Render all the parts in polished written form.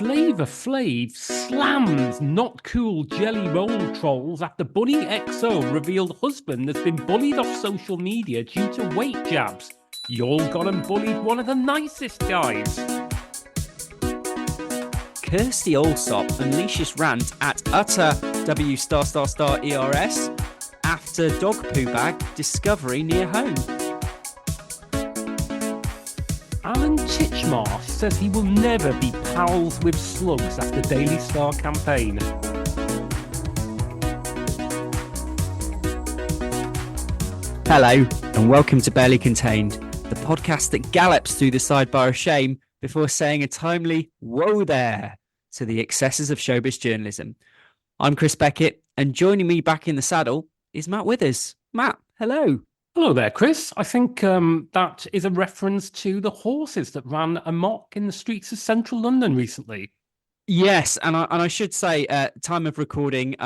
Flavor Flav slams not cool jelly roll trolls after Bunny XO revealed husband has been bullied off social media due to weight jabs. Y'all got him bullied one of the nicest guys. Kirstie Allsopp unleashes rant at utter W ERS after dog poo bag discovery near home. Alan Titchmarsh says he will never be pals with slugs after Daily Star campaign. Hello and welcome to Barely Contained, the podcast that gallops through the sidebar of shame before saying a timely whoa there to the excesses of showbiz journalism. I'm Chris Beckett, and joining me back in the saddle is Matt Withers. Matt, hello. Hello there, Chris. I think that is a reference to the horses that ran amok in the streets of central London recently. Yes, and I should say, time of recording,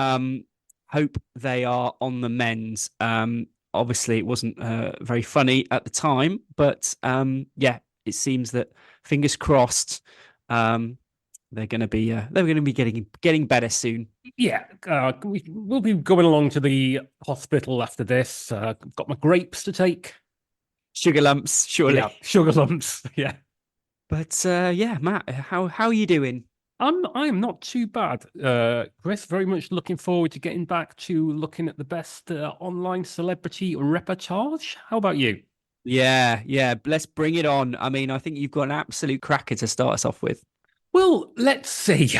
hope they are on the mend. Obviously, it wasn't very funny at the time, but yeah, it seems that fingers crossed, they're going to be getting better soon. Yeah, we'll be going along to the hospital after this. Got my grapes to take. Sugar lumps, surely. Yeah, sugar lumps. Yeah. But yeah, Matt, how are you doing? I'm not too bad, Chris. Very much looking forward to getting back to looking at the best online celebrity repertoire. How about you? Yeah. Let's bring it on. I mean, I think you've got an absolute cracker to start us off with. Well, let's see.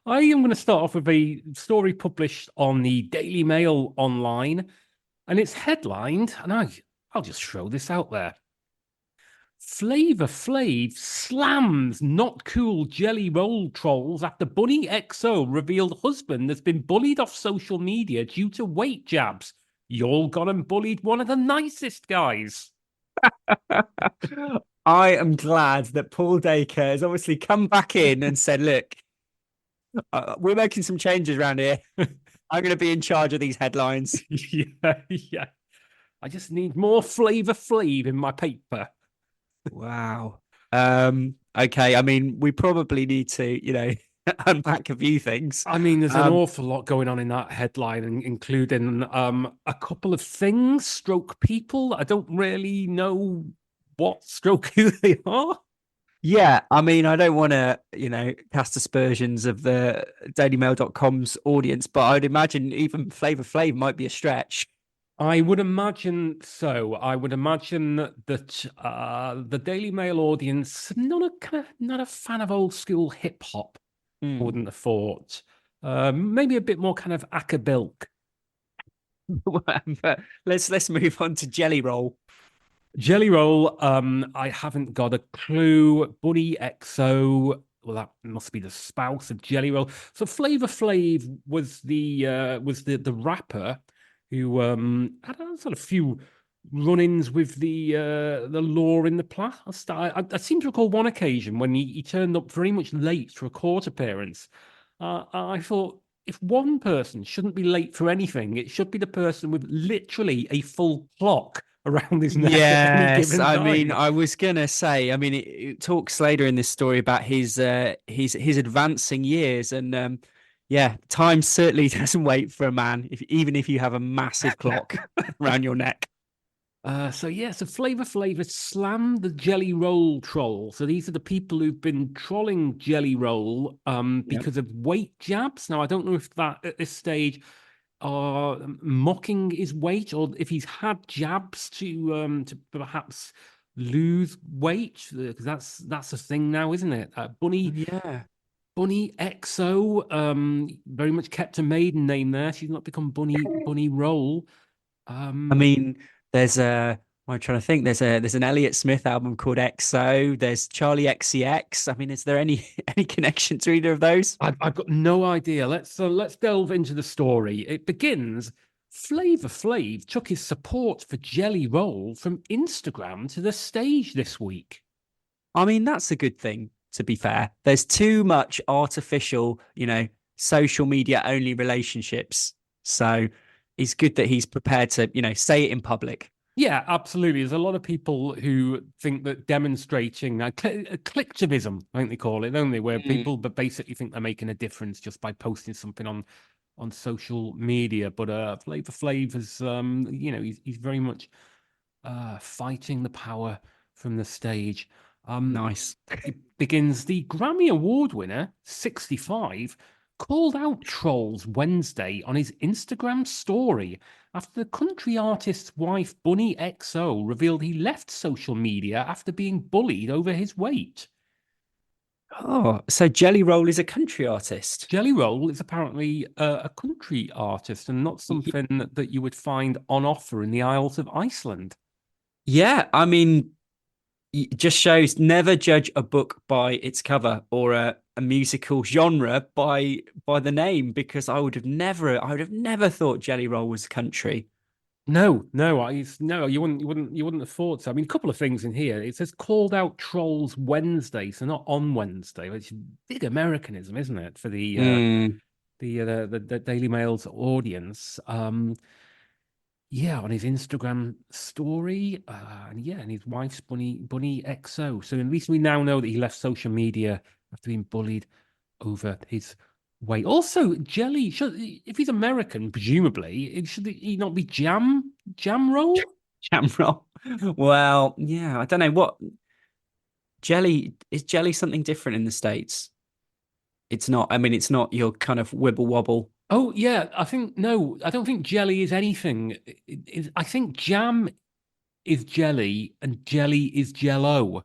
I am going to start off with a story published on the Daily Mail online, and it's headlined, and I'll just throw this out there. Flavor Flav slams not cool jelly roll trolls after Bunny XO revealed husband has been bullied off social media due to weight jabs. Y'all got him bullied one of the nicest guys. I am glad that Paul Dacre has obviously come back in and said, look, we're making some changes around here. I'm going to be in charge of these headlines. Yeah. I just need more Flavor Flav in my paper. Wow. Okay. I mean, we probably need to, unpack a few things. I mean, there's an awful lot going on in that headline, including a couple of things, stroke people. I don't really know what stroke who they are. Yeah, I mean, I don't want to, cast aspersions of the dailymail.com's audience, but I'd imagine even Flavor Flav might be a stretch. I would imagine so. I would imagine that the Daily Mail audience, not a fan of old school hip hop. Wouldn't have thought. Maybe a bit more kind of acapelk. Let's move on to Jelly Roll. Jelly Roll, I haven't got a clue. Bunny XO, well, that must be the spouse of Jelly Roll. So Flavor Flav was the rapper who had a sort of few run-ins with the law in the past. I seem to recall one occasion when he turned up very much late for a court appearance. I thought, if one person shouldn't be late for anything, it should be the person with literally a full clock around his neck. Yes, I mean, I was gonna say. I mean, it talks later in this story about his advancing years, and yeah, time certainly doesn't wait for a man, even if you have a massive clock around your neck. So Flavor Flav slammed the Jelly Roll troll. So these are the people who've been trolling Jelly Roll because of weight jabs. Now, I don't know if that at this stage are mocking his weight, or if he's had jabs to perhaps lose weight, because that's a thing now, isn't it? Bunny XO very much kept a maiden name there. She's not become Bunny Roll. I mean, there's I'm trying to think. There's an Elliott Smith album called XO. There's Charlie XCX. I mean, is there any connection to either of those? I've got no idea. Let's delve into the story. It begins. Flavor Flav took his support for Jelly Roll from Instagram to the stage this week. I mean, that's a good thing, to be fair. There's too much artificial, social media only relationships. So it's good that he's prepared to, say it in public. Yeah, absolutely. There's a lot of people who think that demonstrating clicktivism, I think they call it, don't they? Where Mm, people but basically think they're making a difference just by posting something on social media. But Flavor Flav is he's very much fighting the power from the stage. nice. It begins. The Grammy Award winner, 65, called out trolls Wednesday on his Instagram story after the country artist's wife, Bunny XO, revealed he left social media after being bullied over his weight. Oh, so Jelly Roll is a country artist. Jelly Roll is apparently a country artist and not Y- something that you would find on offer in the Isles of Iceland. Yeah, I mean, it just shows never judge a book by its cover or a musical genre by the name, because I would have never thought Jelly Roll was country. No, you wouldn't have thought so. I mean, a couple of things in here. It says called out trolls Wednesday, so not on Wednesday, which is big Americanism, isn't it, for Mm, the Daily Mail's audience? Yeah, on his Instagram story, and his wife's Bunny XO. So at least we now know that he left social media after being bullied over his weight. Also, Jelly, if he's American, presumably, should he not be Jam Roll? Jam Roll. Well, yeah, I don't know what jelly something different in the States. It's not. I mean, it's not your kind of wibble wobble. Oh yeah, I think no, I don't think jelly is anything. I think jam is jelly and jelly is jello.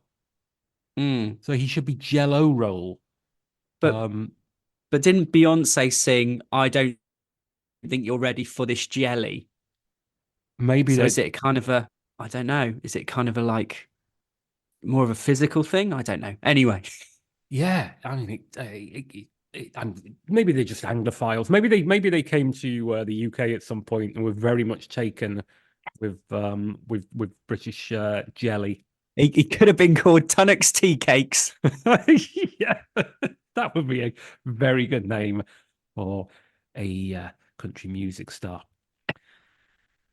Mm. So he should be Jello roll. But Um, but didn't Beyonce sing "I don't think you're ready for this jelly"? maybe So that. is it kind of a? I don't know. Is it kind of a like more of a physical thing? I don't know. Anyway, Yeah, I mean, maybe they're just Anglophiles. Maybe they came to the UK at some point and were very much taken with British jelly. it could have been called Tunnock's tea cakes. Yeah, that would be a very good name for a country music star.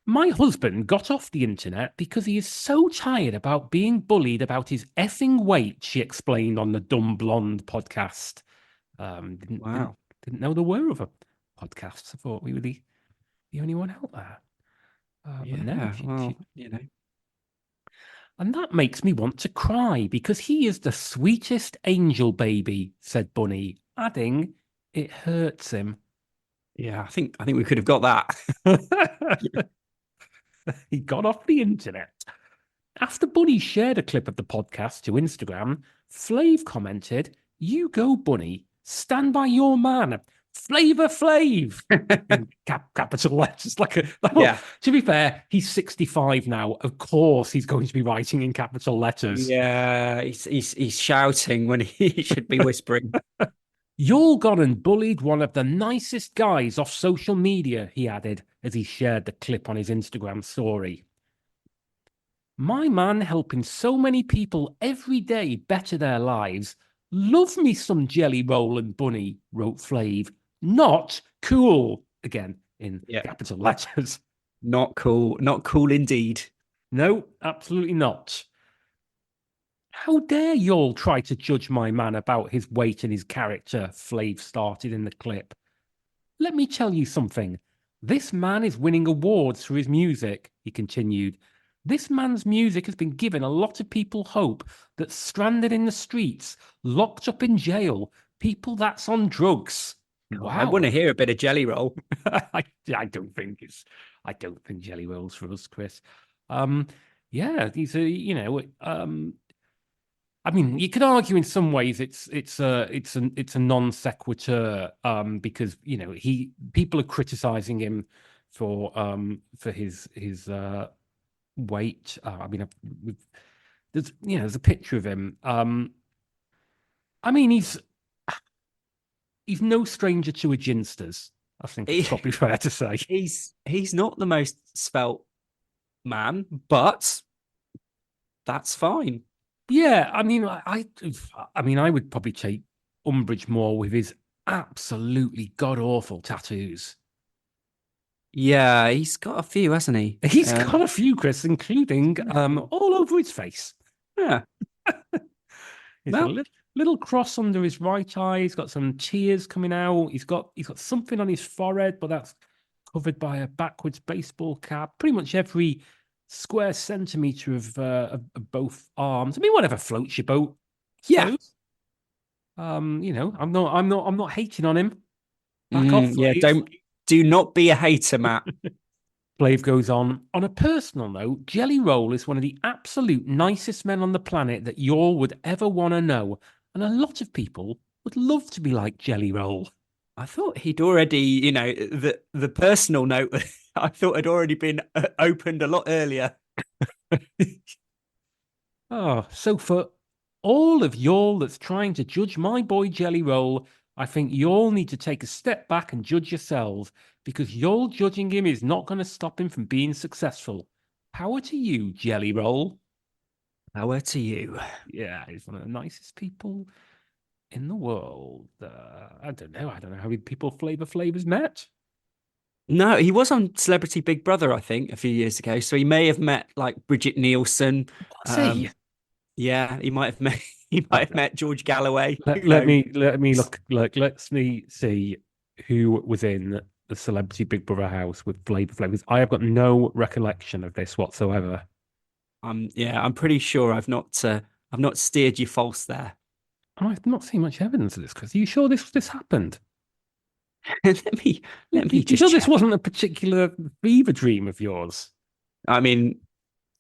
My husband got off the internet because he is so tired about being bullied about his effing weight, she explained on the Dumb Blonde podcast. Um, didn't didn't Wow. didn't know there were other podcasts. I thought we were the only one out there. But no, Yeah. Well, and that makes me want to cry because he is the sweetest angel baby, said Bunny, adding, it hurts him. yeah. I think we could have got that. He got off the internet. After Bunny shared a clip of the podcast to Instagram, Flav commented, you go, Bunny. Stand by your man. Flavor Flav. In capital letters. Well, Yeah. to be fair, he's 65 now. Of course, he's going to be writing in capital letters. Yeah. He's shouting when he should be whispering. You're gone and bullied one of the nicest guys off social media, he added as he shared the clip on his Instagram story. My man helping so many people every day better their lives. Love me some Jelly Roll and Bunny, wrote Flav. Not cool. Again, in Yeah. capital letters. Not cool. Not cool indeed. No, absolutely not. How dare y'all try to judge my man about his weight and his character, Flav started in the clip. Let me tell you something. This man is winning awards for his music, he continued. This man's music has been giving a lot of people hope that's stranded in the streets, locked up in jail, people that's on drugs. God, I want Wow. to hear a bit of Jelly Roll. I don't think Jelly Rolls for us, Chris. Um, yeah, these are, I mean, you could argue in some ways it's a non sequitur because people are criticizing him for his weight. I mean, there's a picture of him. I mean, he's no stranger to a ginsters. I think it's He, probably fair to say. he's not the most svelte man, but that's fine. Yeah, I mean, I mean, I would probably take umbrage more with his absolutely god awful tattoos. Yeah, he's got a few, hasn't he? He's got a few, Chris, including all over his face. Yeah. He's got a Well, little cross under his right eye. He's got some tears coming out. He's got something on his forehead, but that's covered by a backwards baseball cap. Pretty much every square centimeter of both arms. I mean, whatever floats your boat, I yeah. suppose. I'm not hating on him. Back off, Yeah, Flav. do not be a hater, Matt. Flav goes on a personal note, Jelly Roll is one of the absolute nicest men on the planet that you all would ever want to know. And a lot of people would love to be like Jelly Roll. I thought he'd already, the personal note I thought had already been opened a lot earlier. Oh, so for all of y'all that's trying to judge my boy Jelly Roll, I think y'all need to take a step back and judge yourselves because y'all judging him is not going to stop him from being successful. Power to you, Jelly Roll. Power to you. Yeah, he's one of the nicest people in the world. I don't know. I don't know how many people Flavor Flav has met. No, he was on Celebrity Big Brother, I think, a few years ago. So he may have met like Bridget Nielsen. Was he? Yeah, he might have met he might have met George Galloway. Let, Who let knows? me let me look. Let's me see who was in the Celebrity Big Brother house with Flavor Flav. 'Cause I have got no recollection of this whatsoever. I'm pretty sure I've not steered you false there. I've not seen much evidence of this. Because are you sure this happened? let me You, let me you just sure this check. wasn't a particular fever dream of yours? I mean,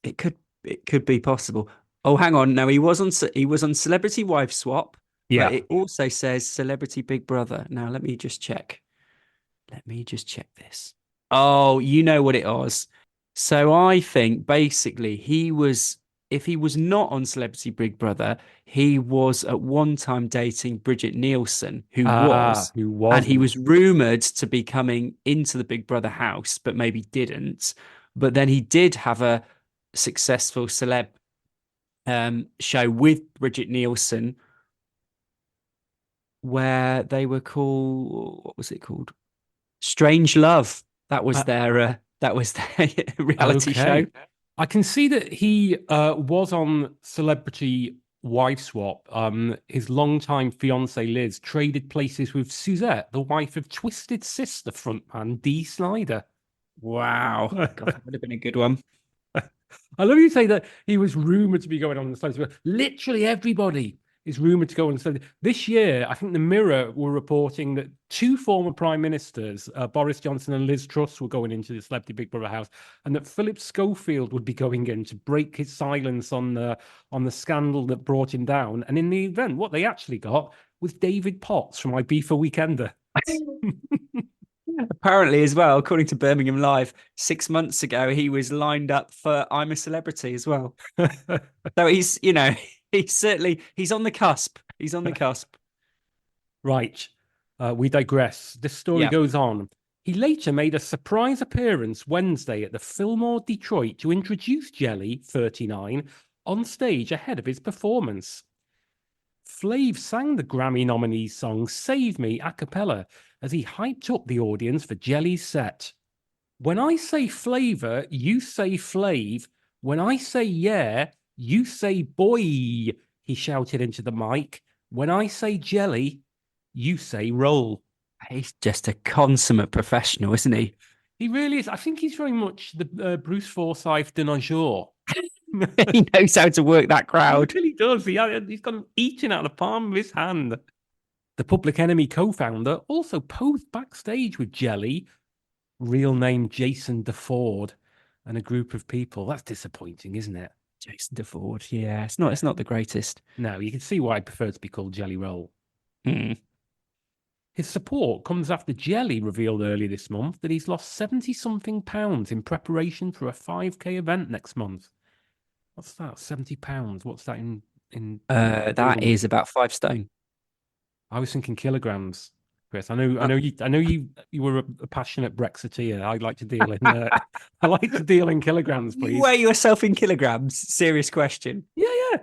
it could be possible. Oh, hang on. No, he was on Celebrity Wife Swap, but Yeah. it also says Celebrity Big Brother. Now let me just check. Let me just check this. Oh, you know what it was. So I think basically if he was not on Celebrity Big Brother, he was at one time dating Bridget Nielsen, Who and he wasn't? was rumored to be coming into the Big Brother house, but maybe didn't. But then he did have a successful celeb show with Bridget Nielsen where they were called, what was it called? Strange Love. Uh, That was their reality show. okay. I can see that he was on Celebrity Wife Swap. His longtime fiancee Liz traded places with Suzette, the wife of Twisted Sister frontman Dee Snider. Wow. God, that would have been a good one. I love you say that he was rumored to be going on the stage. Literally everybody is rumored to go on the stage. This year, I think the Mirror were reporting that two former prime ministers, Boris Johnson and Liz Truss, were going into the Celebrity Big Brother house, and that Philip Schofield would be going in to break his silence on the scandal that brought him down. And in the event, what they actually got was David Potts from Ibiza Weekender. Apparently, as well, according to Birmingham Live, 6 months ago, he was lined up for I'm a Celebrity as well. So he's on the cusp. He's on the cusp. Right. We digress. This story Yeah. goes on. He later made a surprise appearance Wednesday at the Fillmore Detroit to introduce Jelly, 39, on stage ahead of his performance. Flav sang the Grammy nominee song Save Me a cappella as he hyped up the audience for Jelly's set. When I say flavor, you say Flav. When I say yeah, you say boy, he shouted into the mic. When I say jelly, you say roll. He's just a consummate professional, isn't he? He really is. I think he's very much the Bruce Forsyth de nos jours. He knows how to work that He crowd. really does. He's got him eating out of the palm of his hand. The Public Enemy co-founder also posed backstage with Jelly, real name Jason DeFord, and a group of people. That's disappointing, isn't it? Jason DeFord. Yeah, it's not the greatest. No, you can see why I prefer to be called Jelly Roll. Mm. His support comes after Jelly revealed earlier this month that he's lost 70 something pounds in preparation for a 5K event next month. What's that? 70 pounds. What's that in That is about 5 stone. I was thinking kilograms, Chris. I Uh, know you were a passionate Brexiteer. I like to deal in I like to deal in kilograms, you please. weigh yourself in kilograms? Serious question. Yeah, yeah.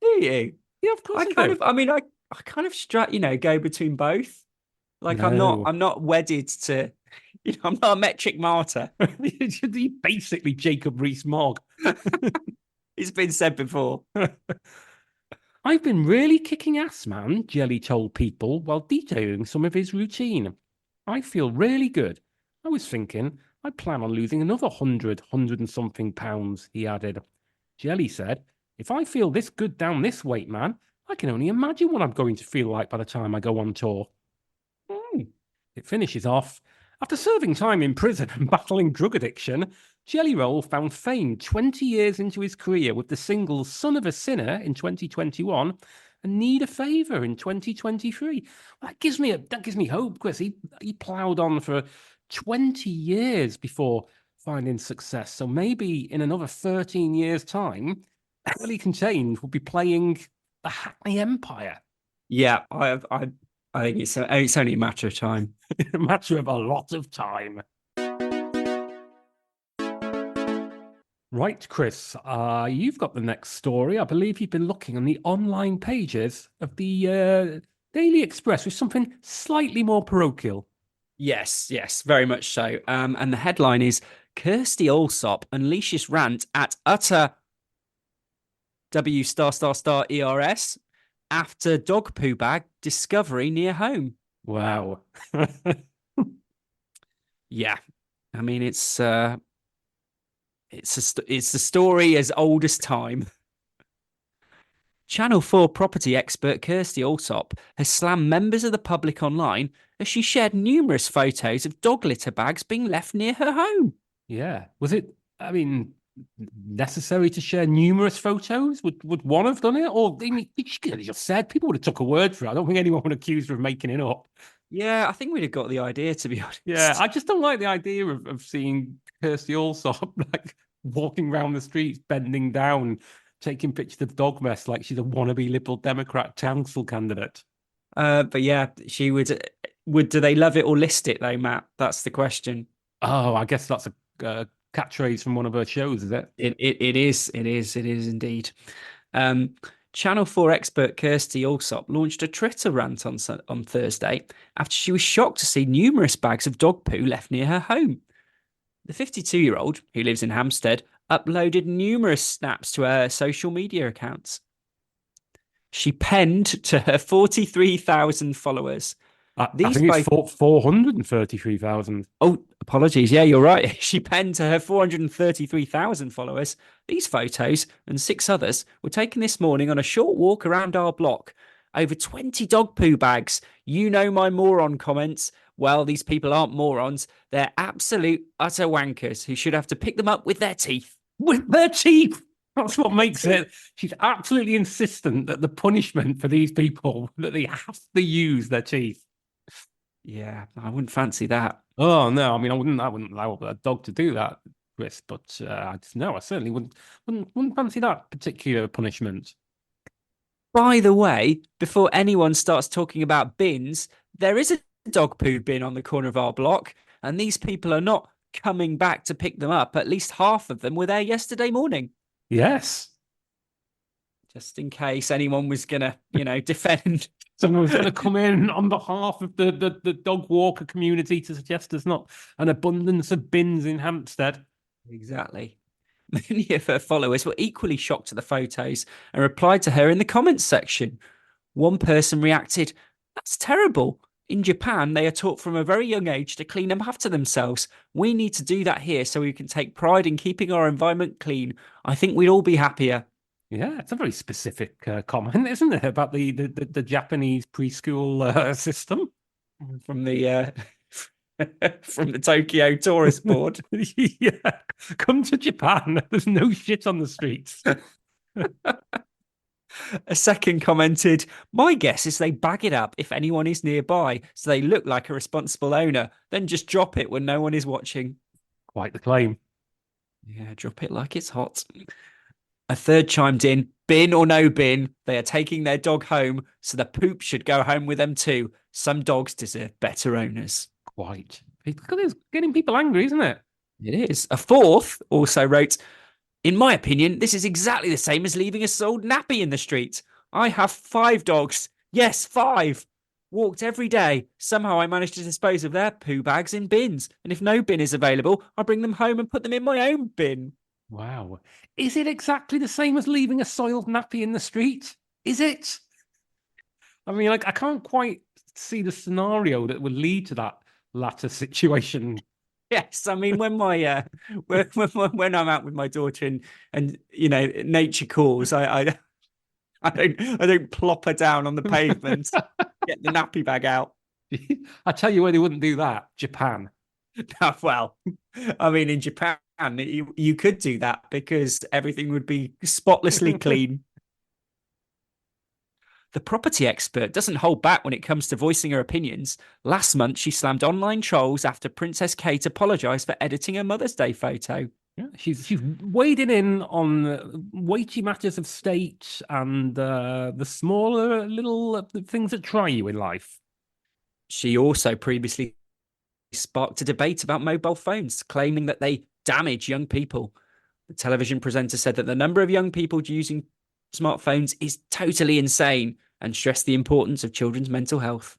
Do you? Yeah, of course I I kind do. of, I mean, I kind of go between both. Like No. I'm not wedded to I'm not a metric martyr. You're basically Jacob Rees-Mogg. It's been said before. I've been really kicking ass, man, Jelly told People while detailing some of his routine. I feel really good. I was thinking I plan on losing another 100 and something pounds, he added. Jelly said, if I feel this good down this weight, man, I can only imagine what I'm going to feel like by the time I go on tour. It finishes off. After serving time in prison and battling drug addiction, Jelly Roll found fame 20 years into his career with the singles Son of a Sinner in 2021 and Need a Favour in 2023. That gives me hope, Chris. He ploughed on for 20 years before finding success. So maybe in another 13 years' time, Jelly Can Change will be playing the Hackney Empire. Yeah, I think it's only a matter of time. A matter of a lot of time. Right, Chris, you've got the next story. I believe you've been looking on the online pages of the Daily Express with something slightly more parochial. Yes, very much so. And the headline is Kirstie Allsopp unleashes rant at utter W *** ERS after dog poo bag discovery near home. Wow. Yeah, I mean it's a story as old as time. Channel 4 property expert Kirstie Allsopp has slammed members of the public online as she shared numerous photos of dog litter bags being left near her home. Yeah. Was it, I mean, necessary to share numerous photos? Would one have done it? Or I mean, she could have just said, people would have took a word for it. I don't think anyone would accuse her of making it up. Yeah, I think we'd have got the idea, to be honest. Yeah, I just don't like the idea of seeing Kirstie Allsopp like walking around the streets, bending down, taking pictures of dog mess like she's a wannabe Liberal Democrat council candidate. But yeah, she would do they love it or list it though, Matt? That's the question. Oh, I guess that's a catchphrase from one of her shows, is it? It is indeed. Channel 4 expert Kirstie Allsopp launched a Twitter rant on Thursday after she was shocked to see numerous bags of dog poo left near her home. The 52-year-old, who lives in Hampstead, uploaded numerous snaps to her social media accounts. She penned to her 43,000 followers. I think it's 433,000. Oh, apologies. Yeah, you're right. She penned to her 433,000 followers. These photos and 6 others were taken this morning on a short walk around our block. Over 20 dog poo bags. You know my moron comments. Well, these people aren't morons. They're absolute utter wankers who should have to pick them up with their teeth. With their teeth! That's what makes it. She's absolutely insistent that the punishment for these people, that they have to use their teeth. Yeah, I wouldn't fancy that. Oh no, I mean, I wouldn't allow a dog to do that, Chris. But no, I certainly wouldn't fancy that particular punishment. By the way, before anyone starts talking about bins, there is a dog poo bin on the corner of our block, and these people are not coming back to pick them up. At least half of them were there yesterday morning. Yes. Just in case anyone was gonna, defend. Someone was going to come in on behalf of the dog walker community to suggest there's not an abundance of bins in Hampstead. Exactly. Many of her followers were equally shocked at the photos and replied to her in the comments section. One person reacted, "That's terrible. In Japan, they are taught from a very young age to clean up after themselves. We need to do that here so we can take pride in keeping our environment clean. I think we'd all be happier." Yeah, it's a very specific comment, isn't it, about the Japanese preschool system from the from the Tokyo Tourist Board. Yeah, come to Japan. There's no shit on the streets. A second commented, "My guess is they bag it up if anyone is nearby, so they look like a responsible owner. Then just drop it when no one is watching." Quite the claim. Yeah, drop it like it's hot. A third chimed in, "Bin or no bin, they are taking their dog home, so the poop should go home with them too. Some dogs deserve better owners." Quite. It's getting people angry, isn't it? It is. A fourth also wrote, "In my opinion, this is exactly the same as leaving a soiled nappy in the street. I have 5 dogs. Yes, 5. Walked every day. Somehow I managed to dispose of their poo bags in bins. And if no bin is available, I bring them home and put them in my own bin. Wow. Is it exactly the same as leaving a soiled nappy in the street? Is it? I mean, like, I can't quite see the scenario that would lead to that latter situation. Yes, I mean when my when I'm out with my daughter and you know nature calls, I don't plop her down on the pavement, get the nappy bag out. I tell you where they wouldn't do that. Japan. Well, I mean in Japan you could do that because everything would be spotlessly clean. The property expert doesn't hold back when it comes to voicing her opinions. Last month, she slammed online trolls after Princess Kate apologized for editing her Mother's Day photo. Yeah, she's wading in on weighty matters of state and the smaller little things that try you in life. She also previously sparked a debate about mobile phones, claiming that they damage young people. The television presenter said that the number of young people using smartphones is totally insane and stressed the importance of children's mental health.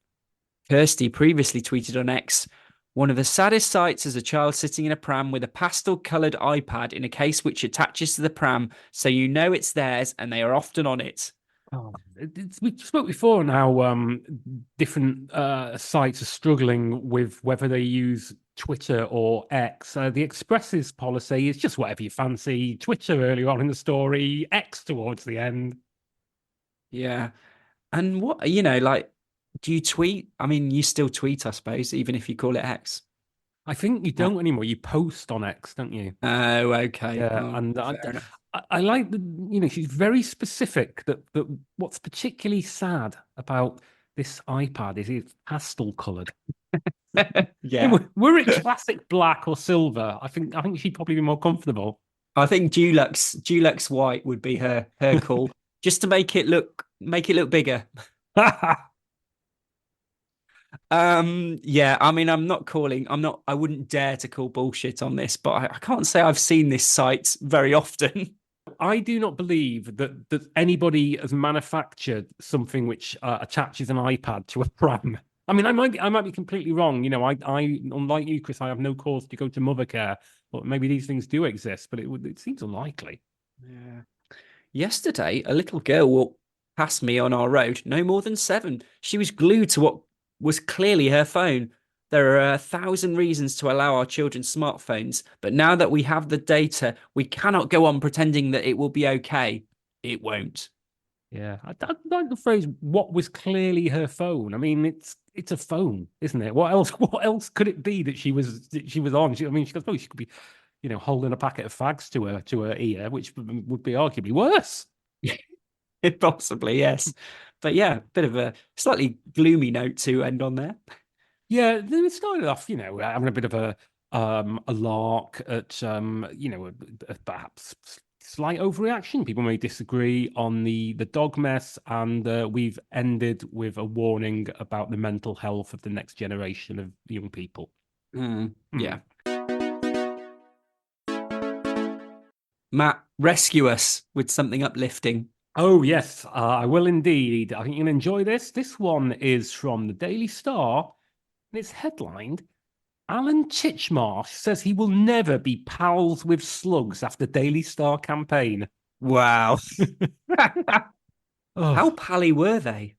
Kirstie previously tweeted on X, one of the saddest sights is a child sitting in a pram with a pastel coloured iPad in a case which attaches to the pram so you know it's theirs and they are often on it. Oh, we spoke before on how different sites are struggling with whether they use Twitter or X. The Express's policy is just whatever you fancy. Twitter earlier on in the story, X towards the end. Yeah. And what, you know, like, do you tweet? I mean, you still tweet, I suppose, even if you call it X. I think you don't anymore. You post on X, don't you? Oh, okay. Yeah, Oh, and fair enough. I like the, she's very specific that what's particularly sad about this iPad is it's pastel colored. Yeah. Were it classic black or silver, I think she'd probably be more comfortable. I think Dulux White would be her call, just to make it look bigger. Yeah, I mean, I wouldn't dare to call bullshit on this, but I can't say I've seen this site very often. I do not believe that anybody has manufactured something which attaches an iPad to a pram. I mean, I might be completely wrong. I unlike you, Chris, I have no cause to go to Mothercare, but maybe these things do exist, but it seems unlikely. Yeah. Yesterday, a little girl walked past me on our road, no more than 7. She was glued to what was clearly her phone. There are 1,000 reasons to allow our children smartphones, but now that we have the data, we cannot go on pretending that it will be okay. It won't. Yeah, I like the phrase "what was clearly her phone." I mean, it's a phone, isn't it? What else? What else could it be that she was on? I mean, she could be, holding a packet of fags to her ear, which would be arguably worse. Possibly, yes. But yeah, bit of a slightly gloomy note to end on there. Yeah, they started off, having a bit of a lark at perhaps slight overreaction. People may disagree on the dog mess, and we've ended with a warning about the mental health of the next generation of young people. Yeah. Matt, rescue us with something uplifting. Oh, yes, I will indeed. I think you'll enjoy this. This one is from the Daily Star, and it's headlined Alan Titchmarsh says he will never be pals with slugs after Daily Star campaign. Wow. How Oh. pally were they?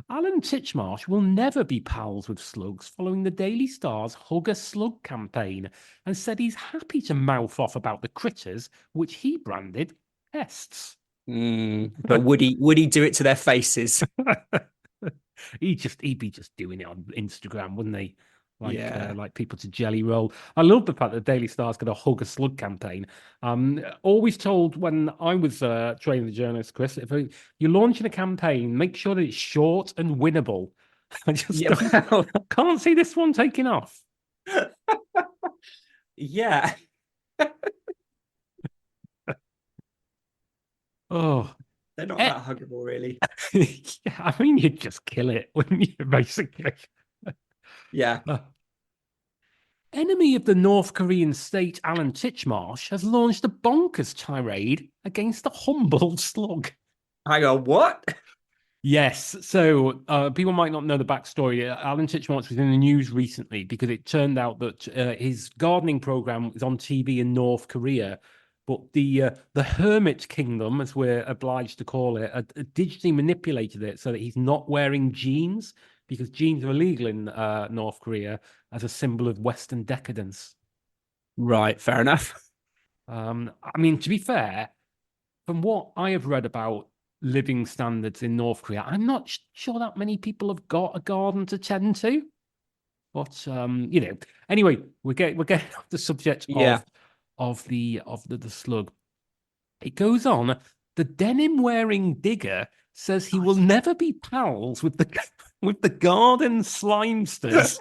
Alan Titchmarsh will never be pals with slugs following the Daily Star's Hug a Slug campaign and said he's happy to mouth off about the critters, which he branded pests. But would he do it to their faces? He'd be just doing it on Instagram, wouldn't he? Yeah. Like people to jelly roll. I love the fact that Daily Star's got a hug a slug campaign. Always told when I was training the journalist, Chris, if you're launching a campaign, make sure that it's short and winnable. I just can't see this one taking off. Yeah. Oh, They're not that huggable, really. yeah, I mean, you'd just kill it, wouldn't you, basically? Yeah. Enemy of the North Korean state, Alan Titchmarsh, has launched a bonkers tirade against the humble slug. Hang on, what? Yes. So people might not know the backstory. Alan Titchmarsh was in the news recently because it turned out that his gardening program was on TV in North Korea, but the Hermit Kingdom, as we're obliged to call it, digitally manipulated it so that he's not wearing jeans because jeans are illegal in North Korea as a symbol of Western decadence. Right, fair enough. I mean, to be fair, from what I have read about living standards in North Korea, I'm not sure that many people have got a garden to tend to. But anyway, we're getting off the subject Yeah. of the slug. It goes on. The denim wearing digger says he will Nice. never be pals with the with the garden slimesters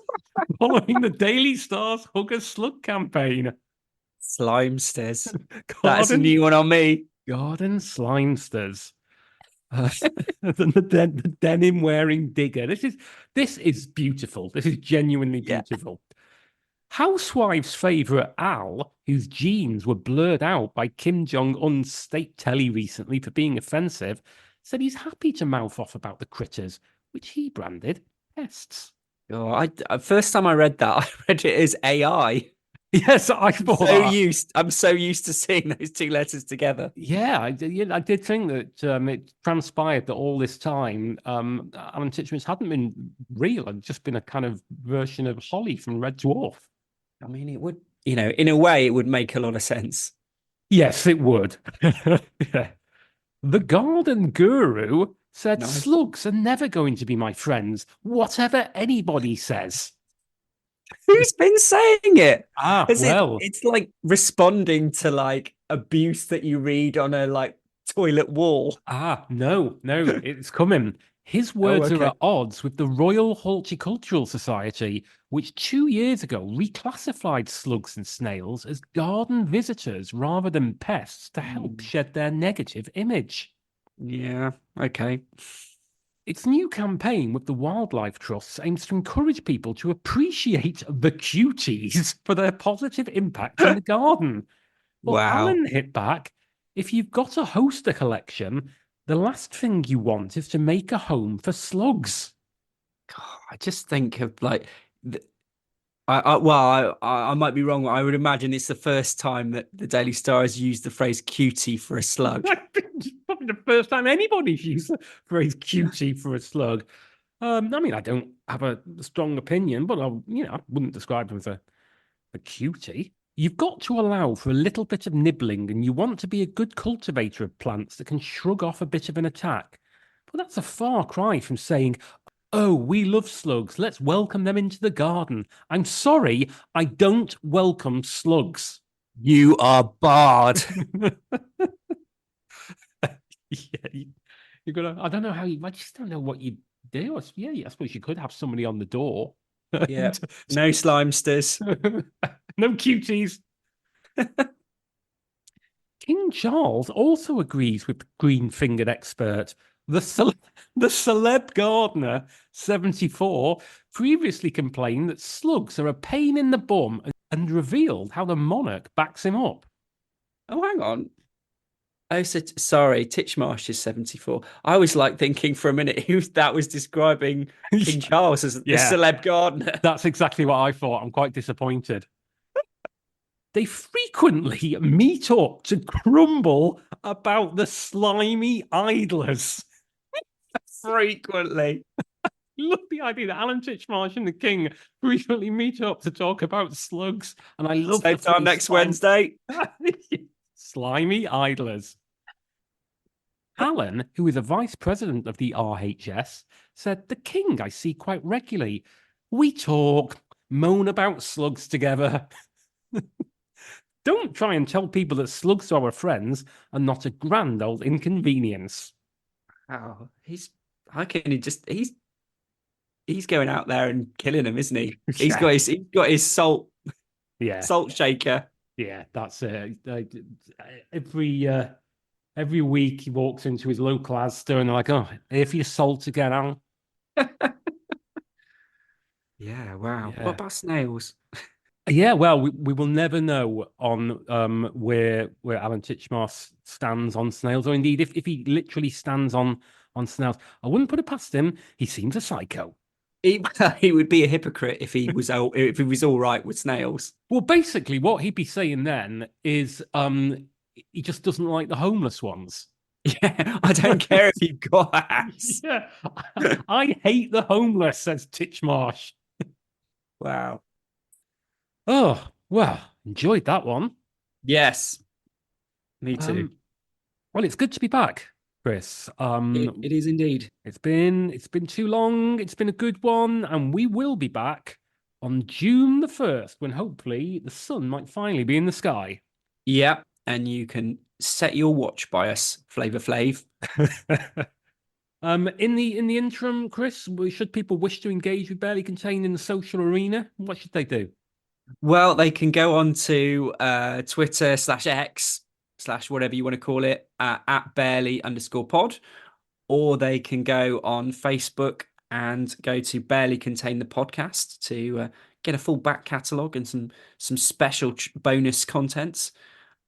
following the Daily Star's Hugger Slug campaign. Slimesters. That's a Garden new one on me. garden slimesters. Uh, the denim wearing digger. This is beautiful. This is genuinely Yeah. beautiful. Housewife's favourite Al, whose genes were blurred out by Kim Jong Un's state telly recently for being offensive, said he's happy to mouth off about the critters, which he branded pests. Oh, first time I read that, I read it as AI. Yes, I thought that. I'm so used to seeing those two letters together. Yeah, I did think that it transpired that all this time, Alan Titchmarsh hadn't been real and just been a kind of version of Holly from Red Dwarf. I mean, it would, in a way, it would make a lot of sense. Yes, it would. Yeah. The garden guru said Nice. slugs are never going to be my friends, whatever anybody says. Who's been saying it? Ah, Is it? well, It's like responding to like abuse that you read on a like toilet wall. no, it's coming. His Oh, words are okay. at odds with the Royal Horticultural Society, which 2 years ago reclassified slugs and snails as garden visitors rather than pests to help shed their negative image. Yeah. Okay. Its new campaign with the Wildlife Trusts aims to encourage people to appreciate the cuties for their positive impact in the garden. Well, Wow. Alan hit back. If you've got a hoster collection, the last thing you want is to make a home for slugs. God, I just think of like, I might be wrong. I would imagine it's the first time that the Daily Star has used the phrase "cutie" for a slug. It's probably the first time anybody's used the phrase cutie for a slug. I mean, I don't have a strong opinion, but I wouldn't describe them as a cutie. You've got to allow for a little bit of nibbling, and you want to be a good cultivator of plants that can shrug off a bit of an attack. But that's a far cry from saying, "Oh, we love slugs. Let's welcome them into the garden." I'm sorry, I don't welcome slugs. You are barred. Yeah, you're gonna. I don't know how you. I just don't know what you do. Yeah, I suppose you could have somebody on the door. Yeah. No slimesters. No cuties. King Charles also agrees with the green-fingered expert. The celeb gardener, 74, previously complained that slugs are a pain in the bum and revealed how the monarch backs him up. Oh, hang on. Oh, so sorry, Titchmarsh is 74. I was like thinking for a minute that was describing King Charles as the Yeah. celeb gardener. That's exactly what I thought. I'm quite disappointed. They frequently meet up to grumble about the slimy idlers. Frequently. Love the idea that Alan Titchmarsh and the King frequently meet up to talk about slugs. And I love Same the time next Wednesday. slimy idlers. Alan, who is a vice president of the RHS, said, "The King I see quite regularly. We talk, moan about slugs together." Don't try and tell people that slugs are our friends and not a grand old inconvenience. Oh, how can he's going out there and killing them, isn't he? He's got his salt Yeah, shaker. yeah, that's it. Every week he walks into his local Asda and they're like, "Oh, here for your salt again, Al." Yeah, wow. What Yeah. about snails? Yeah, well, we will never know on where Alan Titchmarsh stands on snails, or indeed if he literally stands on on snails. I wouldn't put it past him. He seems a psycho. He would be a hypocrite if he was all right with snails. Well, basically, what he'd be saying then is he just doesn't like the homeless ones. Yeah, I don't care if you've got a house. Yeah, I hate the homeless, says Titchmarsh. Wow. Oh, well, enjoyed that one. Yes, me too. Well, it's good to be back, Chris. It is indeed. It's been too long. It's been a good one, and we will be back on June the 1st, when hopefully the sun might finally be in the sky. Yeah, and you can set your watch by us, Flavor Flav. In the interim, Chris, should people wish to engage with Barely Contained in the social arena, what should they do? Well, they can go on to Twitter /X /whatever you want to call it at barely_pod, or they can go on Facebook and go to Barely Contain the Podcast to get a full back catalogue and some special bonus contents.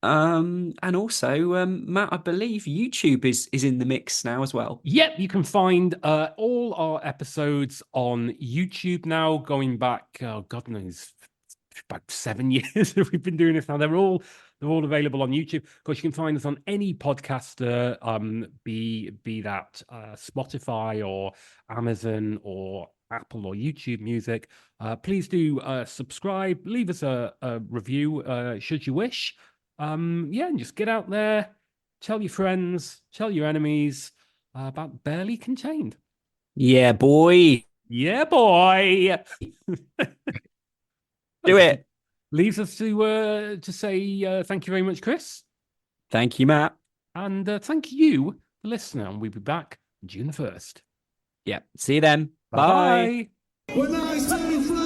And also, Matt, I believe YouTube is in the mix now as well. Yep, you can find all our episodes on YouTube now, going back, God knows, about 7 years that we've been doing this now. They're all available on YouTube. Of course, you can find us on any podcaster, be that Spotify or Amazon or Apple or YouTube Music. Please do subscribe, leave us a review should you wish. And just get out there, tell your friends, tell your enemies about Barely Contained. Yeah, boy. Yeah, boy. Do it. Leaves us to say thank you very much, Chris. Thank you, Matt. And thank you, the listener. And we'll be back June the 1st. Yeah. See you then. Bye. Bye.